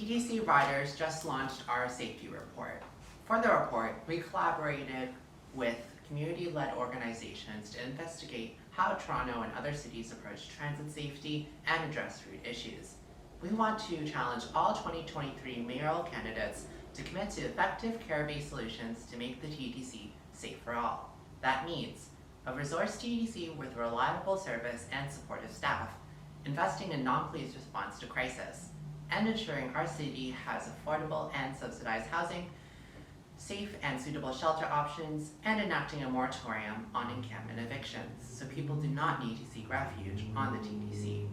TTCriders just launched our safety report. For the report, we collaborated with community-led organizations to investigate how Toronto and other cities approach transit safety and address route issues. We want to challenge all 2023 mayoral candidates to commit to effective care-based solutions to make the TTC safe for all. That means a resource TTC with reliable service and supportive staff, investing in non-police response to crisis, and ensuring our city has affordable and subsidized housing, safe and suitable shelter options, and enacting a moratorium on encampment evictions so people do not need to seek refuge on the TTC.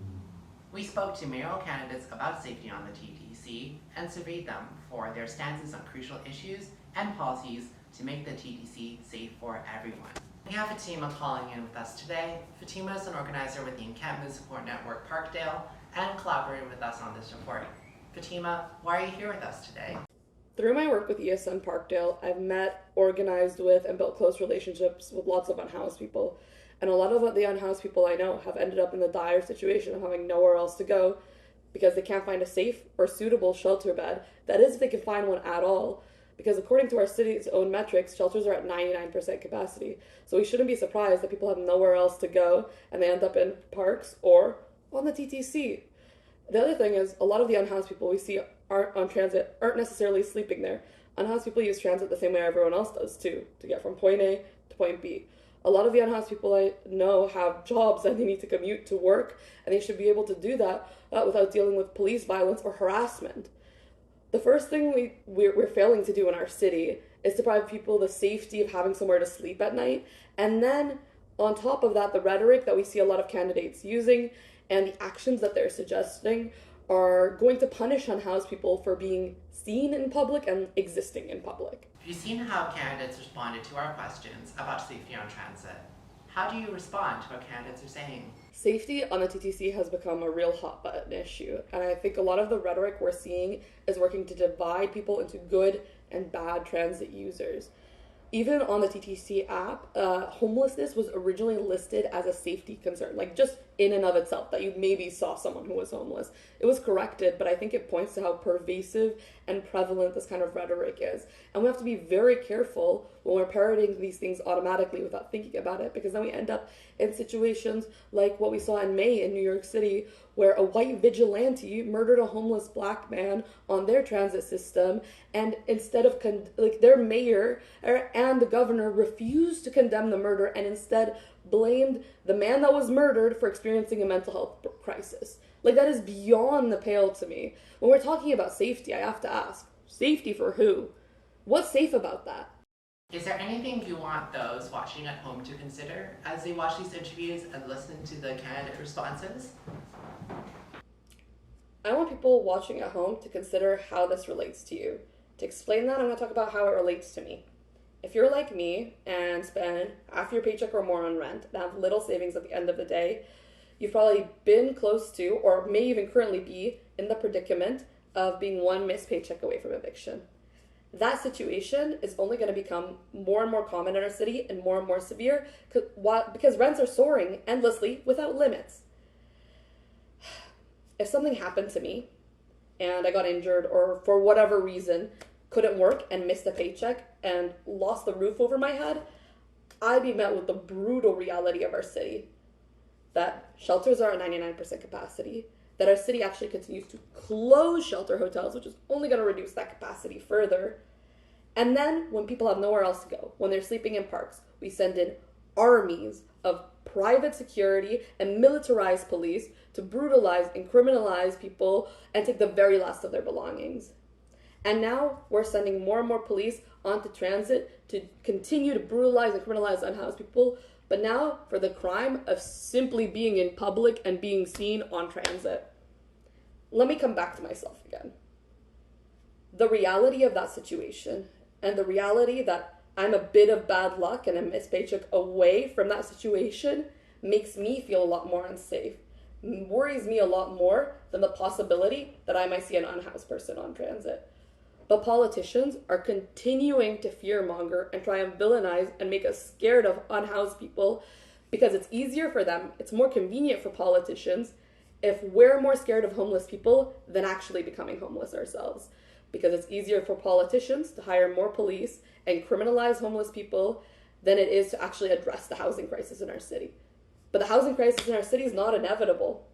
We spoke to mayoral candidates about safety on the TTC and surveyed them for their stances on crucial issues and policies to make the TTC safe for everyone. We have Fatima calling in with us today. Fatima is an organizer with the Encampment Support Network Parkdale and collaborated with us on this report. Fatima, why are you here with us today? Through my work with ESN Parkdale, I've met, organized with, and built close relationships with lots of unhoused people. And a lot of the unhoused people I know have ended up in the dire situation of having nowhere else to go because they can't find a safe or suitable shelter bed. That is, if they can find one at all. Because according to our city's own metrics, shelters are at 99% capacity. So we shouldn't be surprised that people have nowhere else to go and they end up in parks or on the TTC. The other thing is, a lot of the unhoused people we see on transit aren't necessarily sleeping there. Unhoused people use transit the same way everyone else does too, to get from point A to point B. A lot of the unhoused people I know have jobs and they need to commute to work, and they should be able to do that without dealing with police violence or harassment. The first thing we're failing to do in our city is to provide people the safety of having somewhere to sleep at night, and then on top of that, the rhetoric that we see a lot of candidates using and the actions that they're suggesting are going to punish unhoused people for being seen in public and existing in public. Have you seen how candidates responded to our questions about safety on transit? How do you respond to what candidates are saying? Safety on the TTC has become a real hot button issue, and I think a lot of the rhetoric we're seeing is working to divide people into good and bad transit users. Even on the TTC app, homelessness was originally listed as a safety concern, like just in and of itself, that you maybe saw someone who was homeless. It was corrected, but I think it points to how pervasive and prevalent this kind of rhetoric is. And we have to be very careful when we're parroting these things automatically without thinking about it, because then we end up in situations like what we saw in May in New York City, where a white vigilante murdered a homeless black man on their transit system, and instead of their mayor and the governor refused to condemn the murder and instead blamed the man that was murdered for experiencing a mental health crisis. Like, that is beyond the pale to me. When we're talking about safety, I have to ask, safety for who? What's safe about that? Is there anything you want those watching at home to consider as they watch these interviews and listen to the candidate responses? I want people watching at home to consider how this relates to you. To explain that, I'm going to talk about how it relates to me. If you're like me and spend half your paycheck or more on rent and have little savings at the end of the day, you've probably been close to, or may even currently be, in the predicament of being one missed paycheck away from eviction. That situation is only going to become more and more common in our city and more severe because rents are soaring endlessly without limits. If something happened to me and I got injured or for whatever reason couldn't work and missed a paycheck and lost the roof over my head, I'd be met with the brutal reality of our city. That shelters are at 99% capacity, that our city actually continues to close shelter hotels, which is only going to reduce that capacity further. And then when people have nowhere else to go, when they're sleeping in parks, we send in armies of private security and militarized police to brutalize and criminalize people and take the very last of their belongings. And now we're sending more and more police onto transit to continue to brutalize and criminalize unhoused people, but now for the crime of simply being in public and being seen on transit. Let me come back to myself again. The reality of that situation and the reality that I'm a bit of bad luck and a missed paycheck away from that situation makes me feel a lot more unsafe, worries me a lot more than the possibility that I might see an unhoused person on transit. But politicians are continuing to fearmonger and try and villainize and make us scared of unhoused people because it's easier for them, it's more convenient for politicians, if we're more scared of homeless people than actually becoming homeless ourselves. Because it's easier for politicians to hire more police and criminalize homeless people than it is to actually address the housing crisis in our city. But the housing crisis in our city is not inevitable.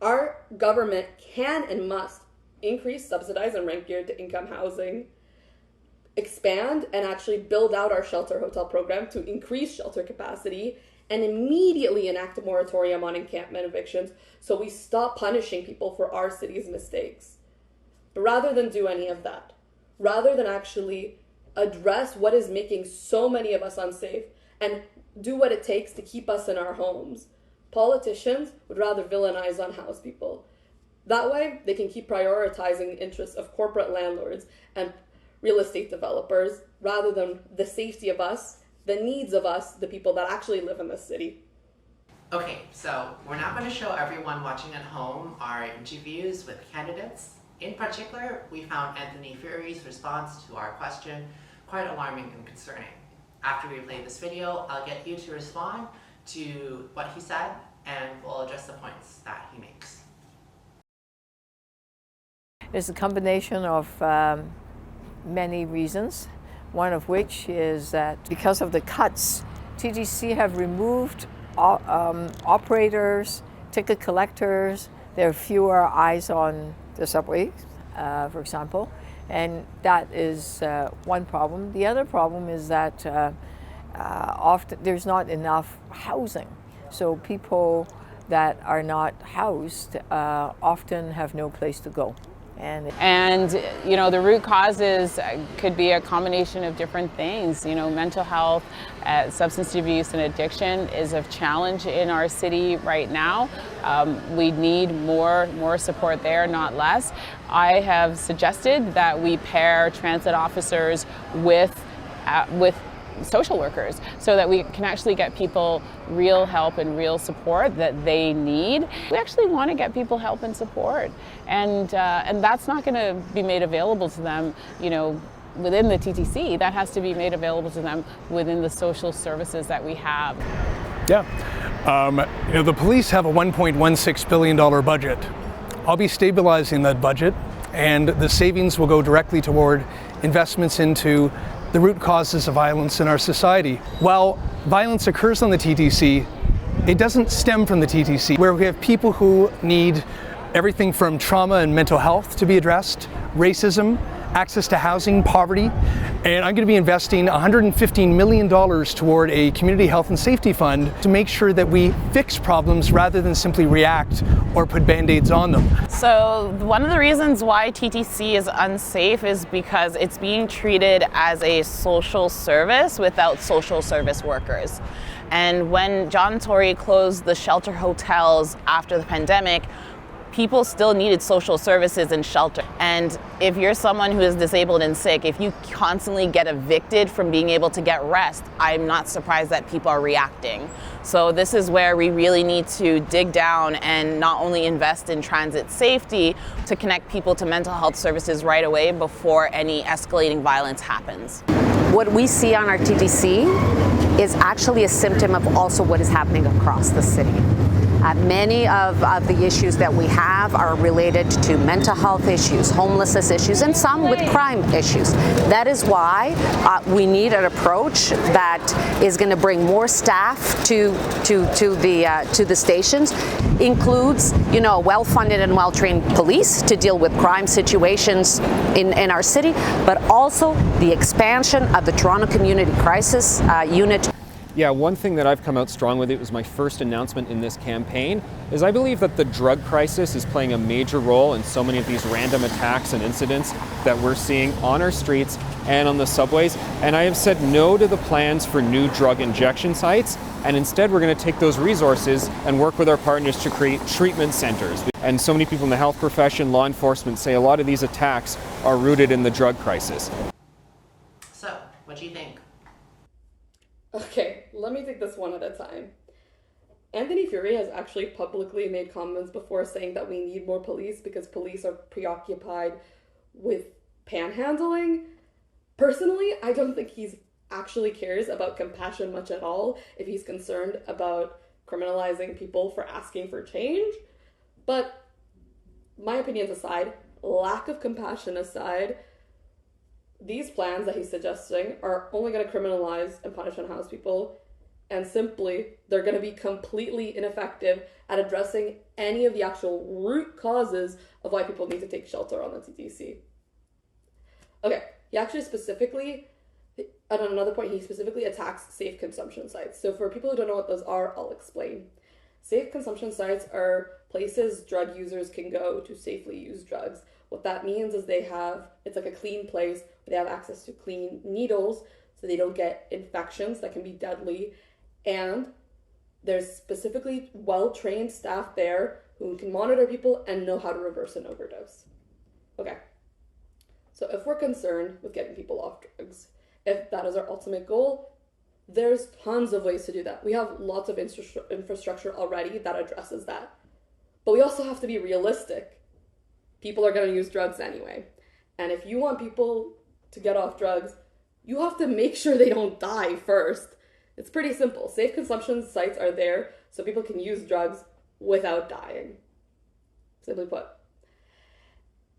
Our government can and must increase, subsidize, and rent geared to income housing, expand and actually build out our shelter hotel program to increase shelter capacity, and immediately enact a moratorium on encampment evictions so we stop punishing people for our city's mistakes. But rather than do any of that, rather than actually address what is making so many of us unsafe and do what it takes to keep us in our homes, politicians would rather villainize unhoused people. That way, they can keep prioritizing the interests of corporate landlords and real estate developers rather than the safety of us, the needs of us, the people that actually live in this city. Okay, so we're not going to show everyone watching at home our interviews with candidates. In particular, we found Anthony Furey's response to our question quite alarming and concerning. After we play this video, I'll get you to respond to what he said, and we'll address the points that he makes. It's a combination of many reasons, one of which is that because of the cuts, TTC have removed operators, ticket collectors. There are fewer eyes on the subways, for example, and that is one problem. The other problem is that often there's not enough housing, so people that are not housed often have no place to go. And you know, the root causes could be a combination of different things. You know, mental health, substance abuse and addiction is a challenge in our city right now. We need more support there, not less. I have suggested that we pair transit officers with social workers so that we can actually get people real help and real support that they need. We actually want to get people help and support, and that's not going to be made available to them, you know, within the TTC. That has to be made available to them within the social services that we have. Yeah, you know, the police have a $1.16 billion budget. I'll be stabilizing that budget, and the savings will go directly toward investments into the root causes of violence in our society. While violence occurs on the TTC, it doesn't stem from the TTC, where we have people who need everything from trauma and mental health to be addressed, racism, access to housing, poverty, and I'm going to be investing $115 million toward a community health and safety fund to make sure that we fix problems rather than simply react or put band-aids on them. So one of the reasons why TTC is unsafe is because it's being treated as a social service without social service workers. And when John Tory closed the shelter hotels after the pandemic, people still needed social services and shelter. And if you're someone who is disabled and sick, if you constantly get evicted from being able to get rest, I'm not surprised that people are reacting. So this is where we really need to dig down and not only invest in transit safety to connect people to mental health services right away before any escalating violence happens. What we see on our TTC is actually a symptom of also what is happening across the city. Many of the issues that we have are related to mental health issues, homelessness issues, and some with crime issues. That is why we need an approach that is going to bring more staff to the stations. Includes, you know, well-funded and well-trained police to deal with crime situations in our city, but also the expansion of the Toronto Community Crisis Unit. Yeah, one thing that I've come out strong with, it was my first announcement in this campaign, is I believe that the drug crisis is playing a major role in so many of these random attacks and incidents that we're seeing on our streets and on the subways. And I have said no to the plans for new drug injection sites, and instead we're going to take those resources and work with our partners to create treatment centers. And so many people in the health profession, law enforcement say a lot of these attacks are rooted in the drug crisis. So, what do you think? Okay, let me take this one at a time. Anthony Furey has actually publicly made comments before saying that we need more police because police are preoccupied with panhandling. Personally, I don't think he's actually cares about compassion much at all if he's concerned about criminalizing people for asking for change. But my opinions aside, lack of compassion aside, these plans that he's suggesting are only going to criminalize and punish unhoused people, and simply they're going to be completely ineffective at addressing any of the actual root causes of why people need to take shelter on the TTC. Okay, he actually specifically, at another point, he specifically attacks safe consumption sites. So for people who don't know what those are, I'll explain. Safe consumption sites are places drug users can go to safely use drugs. What that means is it's like a clean place where they have access to clean needles so they don't get infections that can be deadly. And there's specifically well-trained staff there who can monitor people and know how to reverse an overdose. Okay, so if we're concerned with getting people off drugs, if that is our ultimate goal, there's tons of ways to do that. We have lots of infrastructure already that addresses that. But we also have to be realistic. People are going to use drugs anyway. And if you want people to get off drugs, you have to make sure they don't die first. It's pretty simple. Safe consumption sites are there so people can use drugs without dying. Simply put.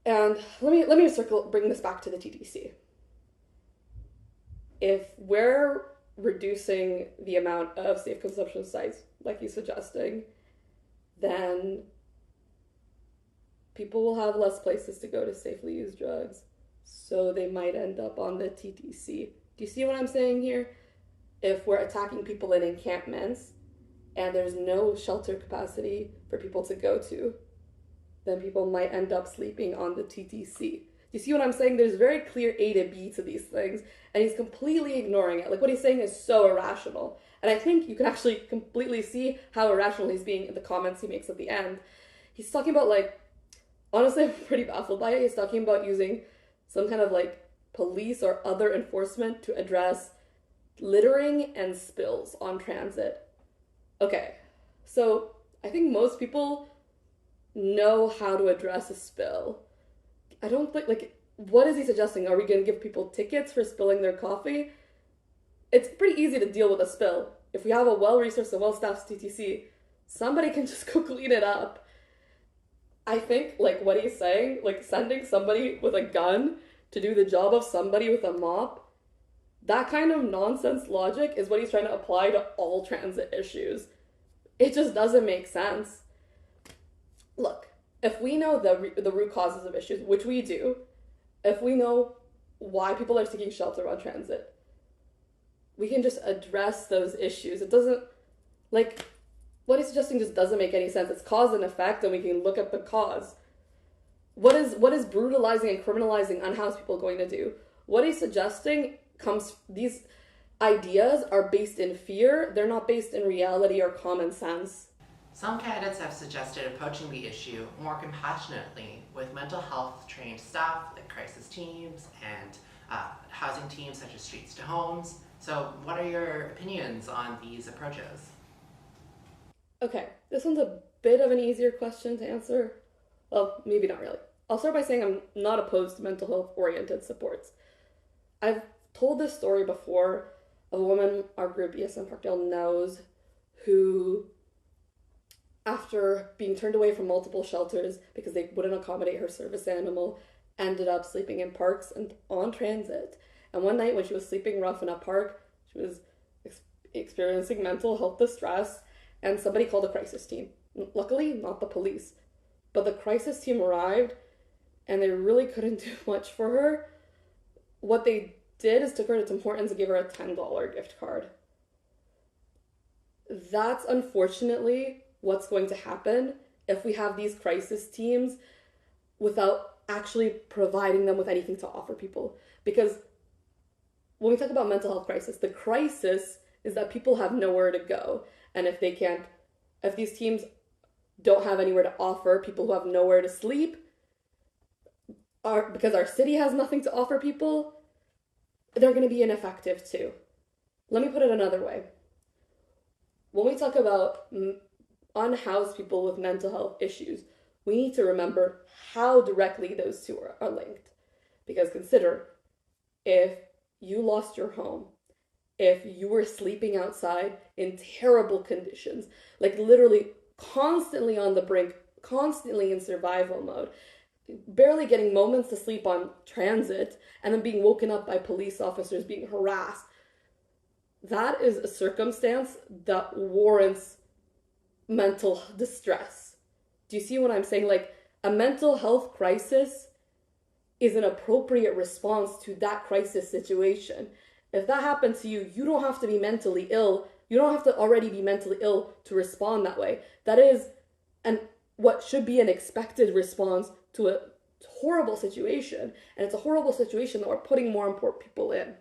And let me bring this back to the TTC. If we're reducing the amount of safe consumption sites, like he's suggesting, then people will have less places to go to safely use drugs, so they might end up on the TTC. Do you see what I'm saying here? If we're attacking people in encampments and there's no shelter capacity for people to go to, then people might end up sleeping on the TTC. You see what I'm saying? There's very clear A to B to these things, and he's completely ignoring it. Like, what he's saying is so irrational. And I think you can actually completely see how irrational he's being in the comments he makes at the end. He's talking about, like, honestly, I'm pretty baffled by it. He's talking about using some kind of, like, police or other enforcement to address littering and spills on transit. Okay, so I think most people know how to address a spill. I don't think, like, what is he suggesting? Are we going to give people tickets for spilling their coffee? It's pretty easy to deal with a spill. If we have a well-resourced and well-staffed TTC, somebody can just go clean it up. I think, like, what he's saying, like, sending somebody with a gun to do the job of somebody with a mop, that kind of nonsense logic is what he's trying to apply to all transit issues. It just doesn't make sense. Look, if we know the root causes of issues, which we do, if we know why people are seeking shelter on transit, we can just address those issues. It doesn't, like, what he's suggesting just doesn't make any sense. It's cause and effect, and we can look at the cause. What is brutalizing and criminalizing unhoused people going to do? What he's suggesting these ideas are based in fear. They're not based in reality or common sense. Some candidates have suggested approaching the issue more compassionately with mental health trained staff like crisis teams and housing teams such as Streets to Homes. So what are your opinions on these approaches? Okay, this one's a bit of an easier question to answer. Well, maybe not really. I'll start by saying I'm not opposed to mental health oriented supports. I've told this story before of a woman our group ESM Parkdale knows who, after being turned away from multiple shelters because they wouldn't accommodate her service animal, ended up sleeping in parks and on transit. And one night when she was sleeping rough in a park, she was experiencing mental health distress, and somebody called a crisis team. Luckily, not the police. But the crisis team arrived, and they really couldn't do much for her. What they did is took her to Tim Hortons and gave her a $10 gift card. That's unfortunately what's going to happen if we have these crisis teams without actually providing them with anything to offer people. Because when we talk about mental health crisis, the crisis is that people have nowhere to go. And if these teams don't have anywhere to offer people who have nowhere to sleep, because our city has nothing to offer people, they're going to be ineffective too. Let me put it another way. When we talk about unhoused people with mental health issues, we need to remember how directly those two are linked. Because consider, if you lost your home, if you were sleeping outside in terrible conditions, like literally constantly on the brink, constantly in survival mode, barely getting moments to sleep on transit, and then being woken up by police officers, being harassed. That is a circumstance that warrants mental distress. Do you see what I'm saying? Like, a mental health crisis is an appropriate response to that crisis situation. If that happened to you, you don't have to be mentally ill. You don't have to already be mentally ill to respond that way. That is what should be an expected response to a horrible situation. And it's a horrible situation that we're putting more and more people in.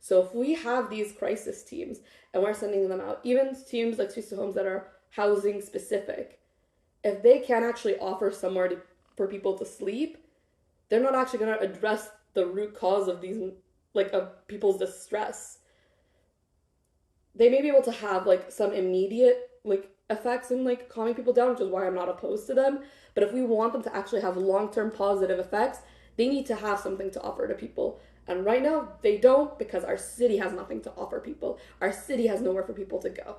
So if we have these crisis teams and we're sending them out, even teams like Suisse Homes that are housing specific, if they can't actually offer somewhere for people to sleep, they're not actually going to address the root cause of these, like, of people's distress. They may be able to have like some immediate like effects in like calming people down, which is why I'm not opposed to them. But if we want them to actually have long-term positive effects, they need to have something to offer to people. And right now they don't, because our city has nothing to offer people. Our city has nowhere for people to go.